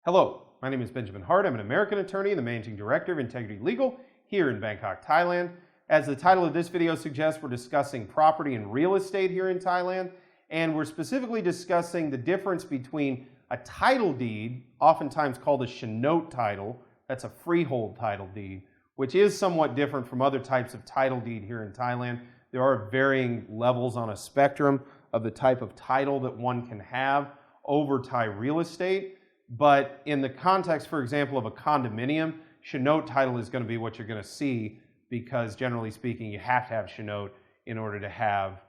Hello, my name is Benjamin Hart. I'm an American attorney and the Managing Director of Integrity Legal here in Bangkok, Thailand. As the title of this video suggests, we're discussing property and real estate here in Thailand, and we're specifically discussing the difference between a title deed, oftentimes called a Shinote title, that's a freehold title deed, which is somewhat different from other types of title deed here in Thailand. There are varying levels on a spectrum of the type of title that one can have over Thai real estate. But in the context, for example, of a condominium, Shinote title is going to be what you're going to see because generally speaking, you have to have Shinote in order to have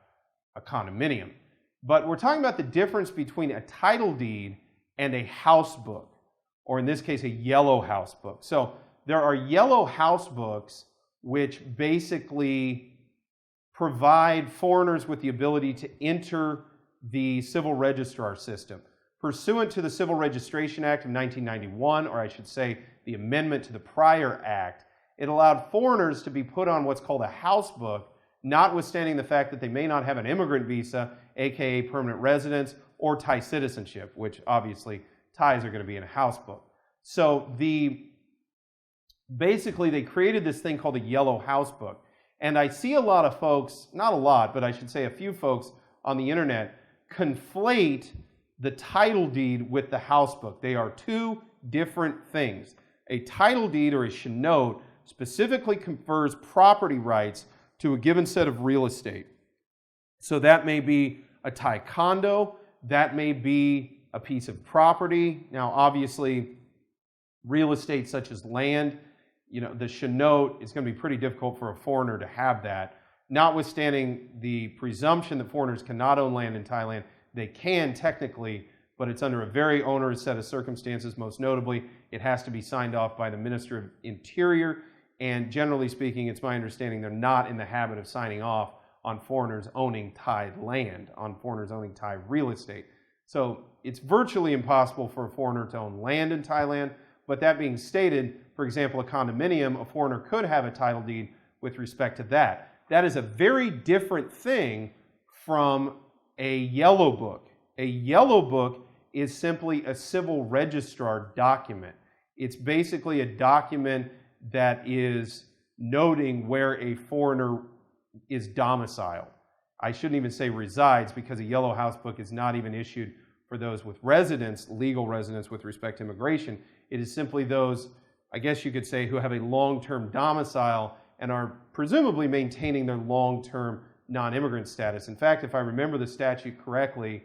a condominium. But we're talking about the difference between a title deed and a house book, or in this case, a yellow house book. So there are yellow house books which basically provide foreigners with the ability to enter the civil registrar system. Pursuant to the Civil Registration Act of 1991, or I should say the amendment to the prior act, it allowed foreigners to be put on what's called a house book, notwithstanding the fact that they may not have an immigrant visa, aka permanent residence, or Thai citizenship, which obviously Thais are going to be in a house book. So basically they created this thing called a yellow house book. And I see a lot of folks, not a lot, but I should say a few folks on the internet conflate the title deed with the house book. They are two different things. A title deed or a Shinote specifically confers property rights to a given set of real estate. So that may be a Thai condo, that may be a piece of property. Now obviously real estate such as land, the Shinote is going to be pretty difficult for a foreigner to have that. Notwithstanding the presumption that foreigners cannot own land in Thailand, they can technically, but it's under a very onerous set of circumstances. Most notably, it has to be signed off by the Minister of Interior, and generally speaking, it's my understanding they're not in the habit of signing off on foreigners owning Thai land, on foreigners owning Thai real estate. So it's virtually impossible for a foreigner to own land in Thailand, but that being stated, for example, a condominium, a foreigner could have a title deed with respect to that. That is a very different thing from a yellow book. A yellow book is simply a civil registrar document. It's basically a document that is noting where a foreigner is domiciled. I shouldn't even say resides, because a yellow house book is not even issued for those with residence, legal residence with respect to immigration. It is simply those, I guess you could say, who have a long-term domicile and are presumably maintaining their long-term non-immigrant status. In fact, if I remember the statute correctly,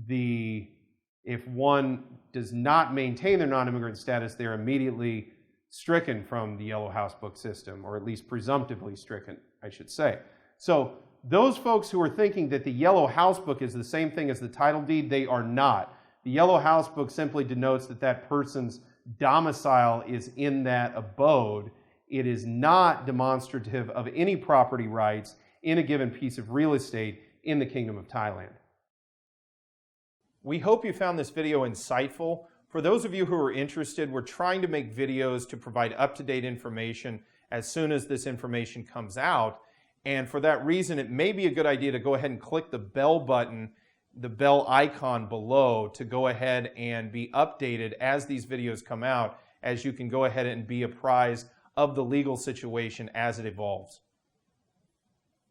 if one does not maintain their non-immigrant status, they're immediately stricken from the yellow house book system, or at least presumptively stricken, I should say. So those folks who are thinking that the yellow house book is the same thing as the title deed, they are not. The yellow house book simply denotes that that person's domicile is in that abode. It is not demonstrative of any property rights in a given piece of real estate in the Kingdom of Thailand. We hope you found this video insightful. For those of you who are interested, we're trying to make videos to provide up-to-date information as soon as this information comes out. And for that reason, it may be a good idea to go ahead and click the bell button, the bell icon below, to go ahead and be updated as these videos come out, as you can go ahead and be apprised of the legal situation as it evolves.